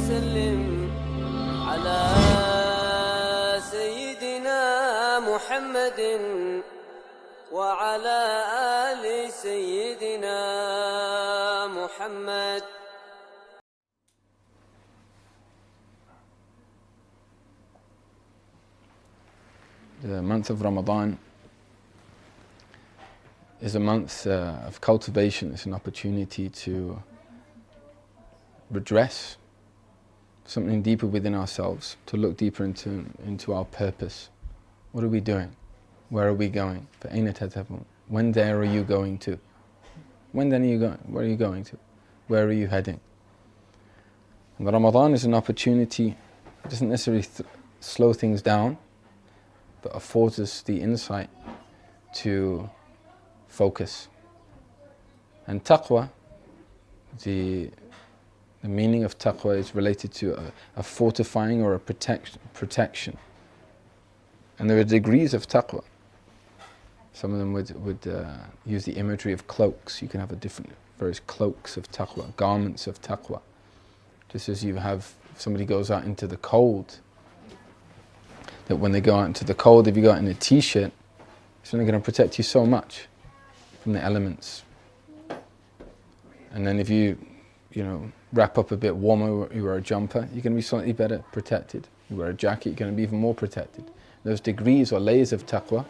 وسلم على سيدنا محمد وعلى آل سيدنا محمد. The month of Ramadan is a month of cultivation. It's an opportunity to redress something deeper within ourselves, to look deeper into our purpose. What are we doing? Where are we going? When there are you going to? When then are you going? Where are you going to? Where are you heading? And Ramadan is an opportunity. It doesn't necessarily slow things down, but affords us the insight to focus. And taqwa, the meaning of taqwa is related to a fortifying or a protection. And there are degrees of taqwa. Some of them would use the imagery of cloaks. You can have various cloaks of taqwa, garments of taqwa. Just as you have, if somebody goes out into the cold, that when they go out into the cold, if you go out in a t-shirt, it's only going to protect you so much from the elements. And then if you wrap up a bit warmer, you wear a jumper, you're going to be slightly better protected. You wear a jacket, you're going to be even more protected. Those degrees or layers of taqwa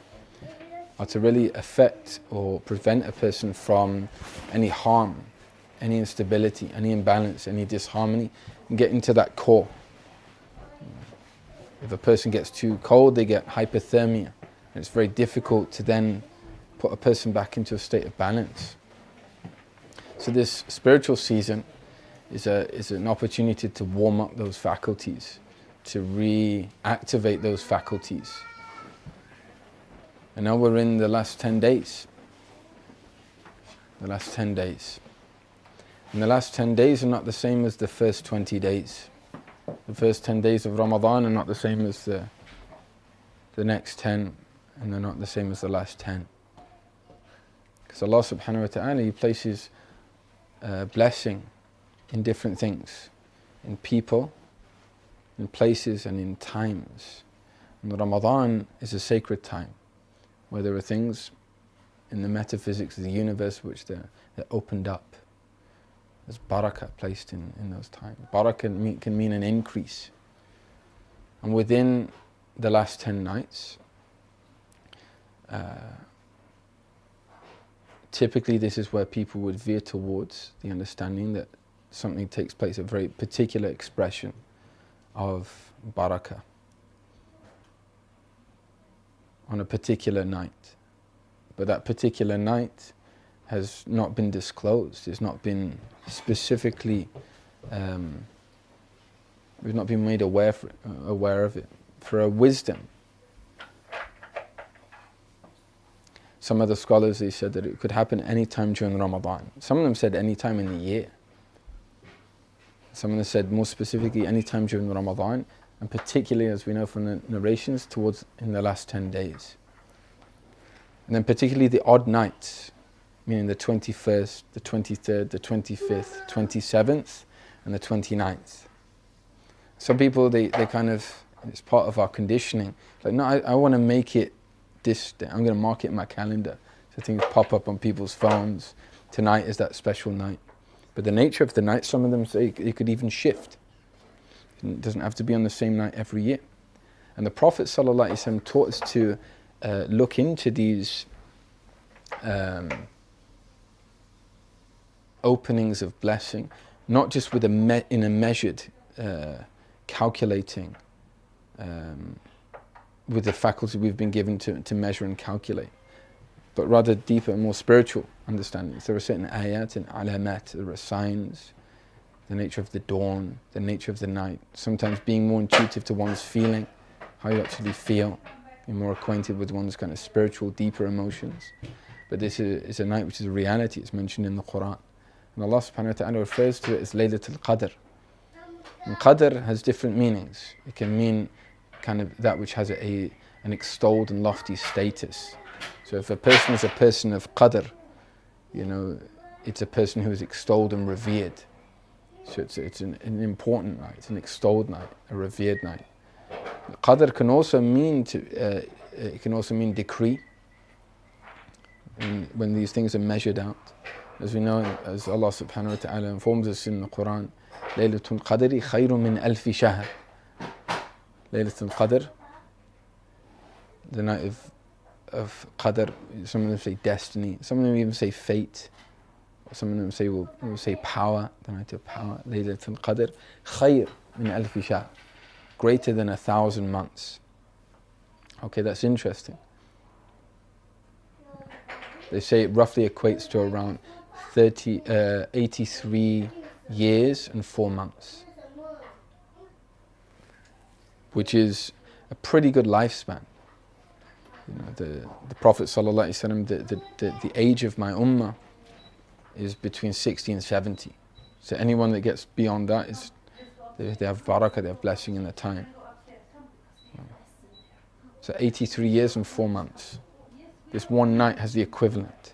are to really affect or prevent a person from any harm, any instability, any imbalance, any disharmony, and get into that core. If a person gets too cold, they get hypothermia. And it's very difficult to then put a person back into a state of balance. So this spiritual season is an opportunity to warm up those faculties, to reactivate those faculties. And now we're in the last 10 days. The last 10 days. And the last 10 days are not the same as the first 20 days. The first 10 days of Ramadan are not the same as the next 10, and they're not the same as the last 10. Because Allah subhanahu wa ta'ala, He places blessing in different things, in people, in places and in times. And Ramadan is a sacred time, where there are things in the metaphysics of the universe which they're opened up. There's barakah placed in those times. Barakah can mean an increase. And within the last 10 nights, typically this is where people would veer towards the understanding that something takes place, a very particular expression of barakah on a particular night. But that particular night has not been disclosed, it's not been specifically, we've not been made aware of it. For a wisdom. Some of the scholars, they said that it could happen any time during Ramadan. Some of them said any time in the year. Some of them said more specifically any time during Ramadan, and particularly, as we know from the narrations, towards in the last 10 days. And then particularly the odd nights, meaning the 21st, the 23rd, the 25th, 27th, and the 29th. Some people, they kind of, it's part of our conditioning. Like, no, I want to make it this day. I'm going to mark it in my calendar. So things pop up on people's phones. Tonight is that special night. But the nature of the night, some of them say it could even shift. It doesn't have to be on the same night every year. And the Prophet ﷺ taught us to look into these openings of blessing, not just with in a measured, calculating, with the faculty we've been given to measure and calculate, but rather deeper and more spiritual understandings. There are certain ayat and alamat, there are signs, the nature of the dawn, the nature of the night, sometimes being more intuitive to one's feeling, how you actually feel, being more acquainted with one's kind of spiritual, deeper emotions. But this is a night which is a reality, it's mentioned in the Quran. And Allah subhanahu wa ta'ala refers to it as Laylatul Qadr. And Qadr has different meanings. It can mean kind of that which has an extolled and lofty status. So if a person is a person of Qadr, it's a person who is extolled and revered. So it's an important night, it's an extolled night, a revered night. Qadr can also mean it can also mean decree. And when these things are measured out, as we know, as Allah subhanahu wa ta'ala informs us in the Quran, Laylatul Qadri khayrun min alfi shahr. Laylatul Qadr, the night of Qadr, some of them say destiny, some of them even say fate, some of them say will say power, the night of power. Laylatul Qadr khayr min alfi shahr, greater than 1,000 months. Okay, that's interesting. They say it roughly equates to around 83 years and 4 months, which is a pretty good lifespan. You know, the Prophet ﷺ, the age of my ummah is between 60 and 70. So anyone that gets beyond that is they have barakah, they have blessing in their time. So 83 years and 4 months. This one night has the equivalent.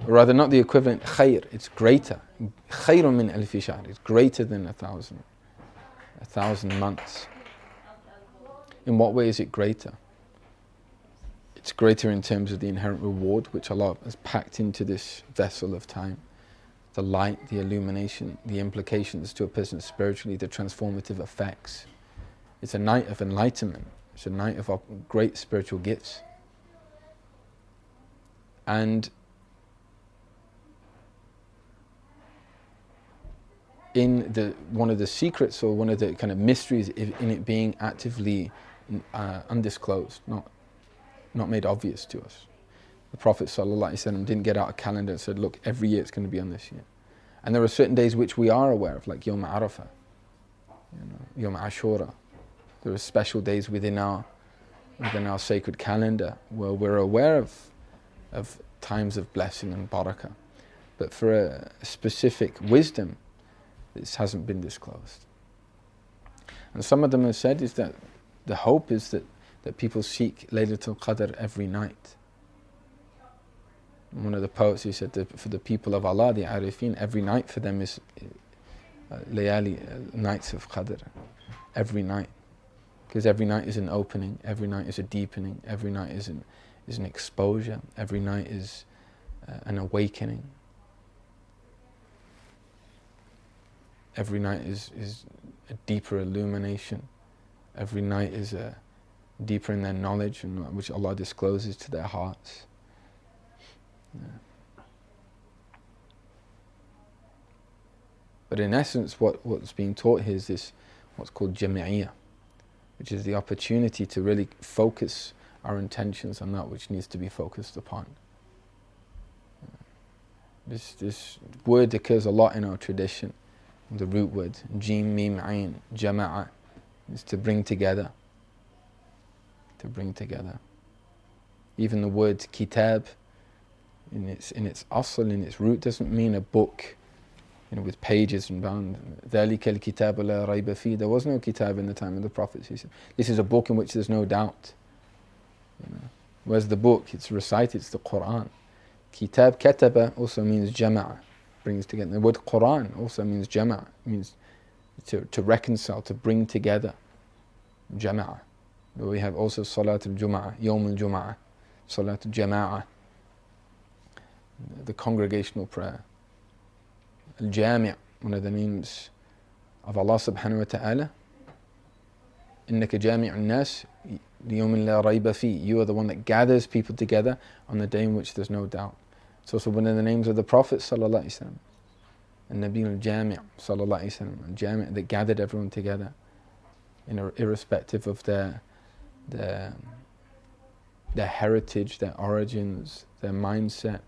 Or rather, not the equivalent, khayr, it's greater. Khayrun min alfi shahr, it's greater than 1,000 months. In what way is it greater? It's greater in terms of the inherent reward which Allah has packed into this vessel of time. The light, the illumination, the implications to a person spiritually, the transformative effects. It's a night of enlightenment. It's a night of great spiritual gifts. And in one of the secrets, or one of the kind of mysteries in it being actively undisclosed, not made obvious to us. The Prophet ﷺ didn't get out a calendar and said, look, every year it's going to be on this year. And there are certain days which we are aware of, like Yom Arafah, Yom Ashura. There are special days within our sacred calendar where we're aware of times of blessing and barakah. But for a specific wisdom, this hasn't been disclosed. And some of them have said is that the hope is that people seek Laylatul Qadr every night. One of the poets, he said that for the people of Allah, the Arifin, every night for them is layali, nights of Qadr. Every night. Because every night is an opening, every night is a deepening, every night is an exposure, every night is an awakening. Every night is a deeper illumination. Every night is a deeper in their knowledge, and which Allah discloses to their hearts. Yeah. But in essence, what's being taught here is this, what's called Jami'iyah, which is the opportunity to really focus our intentions on that which needs to be focused upon. This word occurs a lot in our tradition. The root word, Jim, Mim, Ayn, Jama'a, is to bring together. To bring together. Even the word kitab, in its asl, in its root, doesn't mean a book, with pages and bound. ذَلِكَ الْكِتَابُ لَا رَيْبَ فِيهِ. There was no kitab in the time of the prophets. He said, this is a book in which there's no doubt. Where's the book? It's recited, it's the Quran. Kitab, kataba, also means jama'a, brings together. The word Quran also means jama'a, means to reconcile, to bring together. Jama'a. We have also Salatul Jum'ah, Yawm al-Jum'ah, Salatul Jama'ah, the congregational prayer. Al-Jami', one of the names of Allah subhanahu wa ta'ala. Innaka jami'un nas liyawmin la rayba fi. You are the one that gathers people together on the day in which there's no doubt. It's also one of the names of the Prophet sallallahu alaihi wasallam. An-Nabi al-Jami' sallallahu alaihi wasallam, al-Jami' that gathered everyone together, irrespective of their heritage, their origins, their mindset,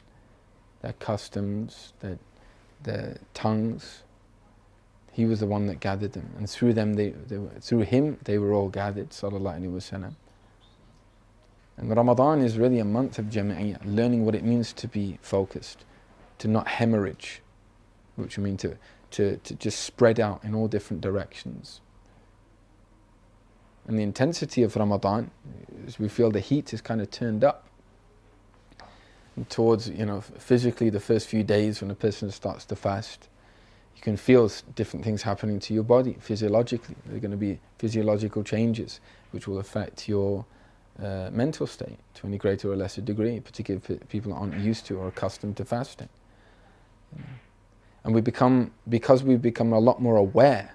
their customs, their tongues. He was the one that gathered them, and through them, through him, they were all gathered. Sallallahu alaihi wasallam. And Ramadan is really a month of Jami'iyah, learning what it means to be focused, to not hemorrhage, which I mean to just spread out in all different directions. And the intensity of Ramadan, as we feel the heat is kind of turned up. And towards, physically the first few days when a person starts to fast, You can feel different things happening to your body physiologically. There are going to be physiological changes which will affect your mental state to any greater or lesser degree, particularly if people aren't used to or accustomed to fasting. And because we've become a lot more aware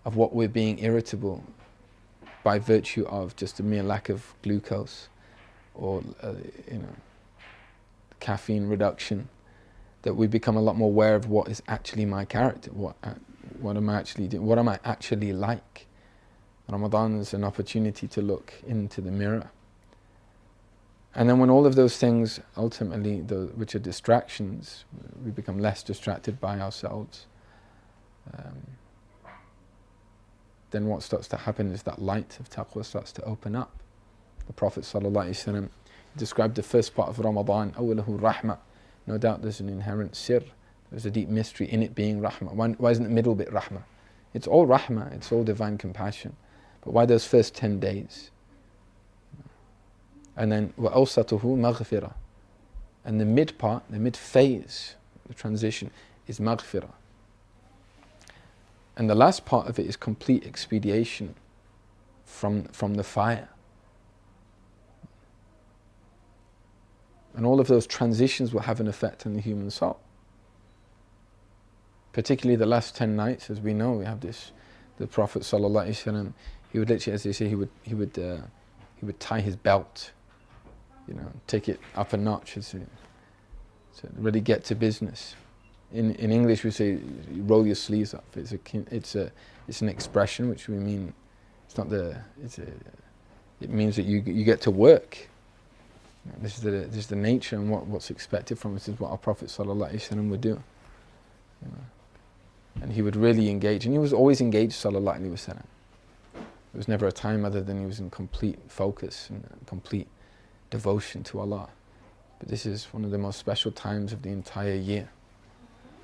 of what we're being irritable by virtue of just a mere lack of glucose or caffeine reduction, that we become a lot more aware of what is actually my character, what am I actually doing, what am I actually like. Ramadan is an opportunity to look into the mirror. And then when all of those things, ultimately, which are distractions, we become less distracted by ourselves, then what starts to happen is that light of taqwa starts to open up. The Prophet ﷺ described the first part of Ramadan, أَوَّلُهُ رَحْمَةٌ. No doubt there's an inherent sir, there's a deep mystery in it being rahmah. Why isn't the middle bit rahmah? It's all rahmah, it's all divine compassion. But why those first 10 days? And then وَأَوْسَطُهُ مَغْفِرَةٌ. And the mid part, the mid phase, the transition, is maghfirah. And the last part of it is complete expediation from the fire. And all of those transitions will have an effect on the human soul. Particularly the last 10 nights, as we know, we have this, the Prophet ﷺ, he would literally, as they say, he would tie his belt, take it up a notch to really get to business. In English we say, you roll your sleeves up. It's an expression which we mean, it means that you get to work. This is the nature and what's expected from us. This is what our Prophet ﷺ would do. And he would really engage, and he was always engaged sallallahu alaihi wasallam. There was never a time other than he was in complete focus and complete devotion to Allah. But this is one of the most special times of the entire year.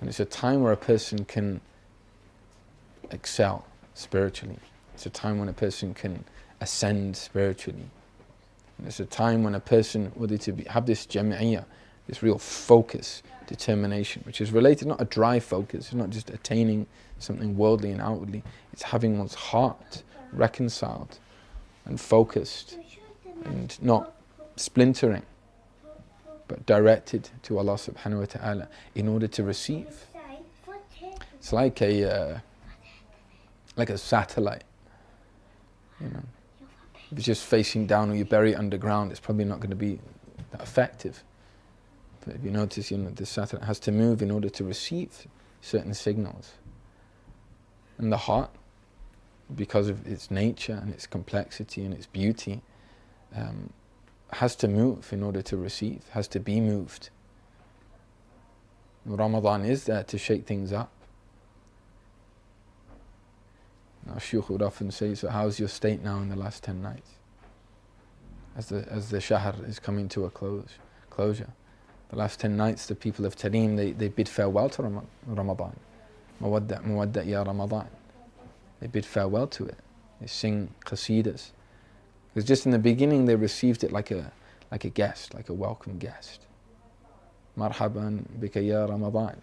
And it's a time where a person can excel spiritually. It's a time when a person can ascend spiritually. And it's a time when a person, have this jam'iyyah, this real focus, determination, which is related, not a dry focus, it's not just attaining something worldly and outwardly, it's having one's heart reconciled and focused and not splintering, but directed to Allah subhanahu wa ta'ala in order to receive. It's like a satellite, If it's just facing down or you bury it underground, it's probably not going to be that effective. But if you notice, the satellite has to move in order to receive certain signals. And the heart, because of its nature and its complexity and its beauty, has to move in order to receive, has to be moved. Ramadan is there to shake things up. Our Sheikh would often say, so how's your state now in the last 10 nights? As the shahr is coming to a closure. The last 10 nights, the people of Tareem, they bid farewell to Ramadan. Mawadda ya Ramadan. They bid farewell to it. They sing qasidas. Because just in the beginning, they received it like a guest, like a welcome guest. Marhaban bika ya Ramadan.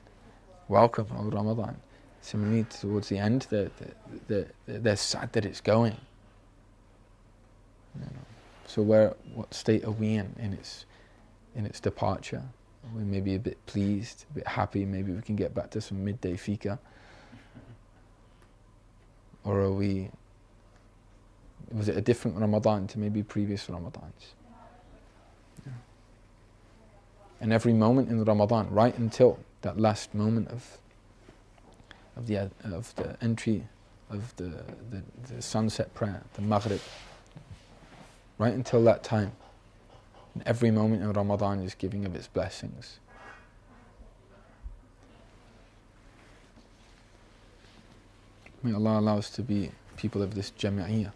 Welcome, O Ramadan. Similarly, towards the end, they're sad that it's going. So what state are we in its departure? We may be a bit pleased, a bit happy, maybe we can get back to some midday fika. Or was it a different Ramadan to maybe previous Ramadans? Yeah. And every moment in Ramadan, right until that last moment of the entry of the sunset prayer, the Maghrib, right until that time, and every moment in Ramadan is giving of its blessings. May Allah allow us to be people of this jam'iyyah.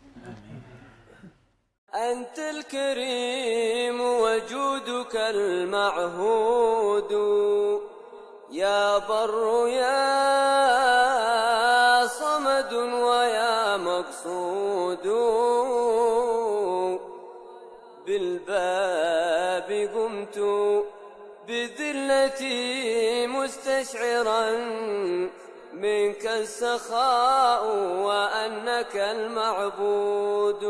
أنت الكريم وجودك المعهود يا بر يا صمد ويا مقصود بالباب قمت بذلتي مستشعرا منك السخاء وأنك المعبود.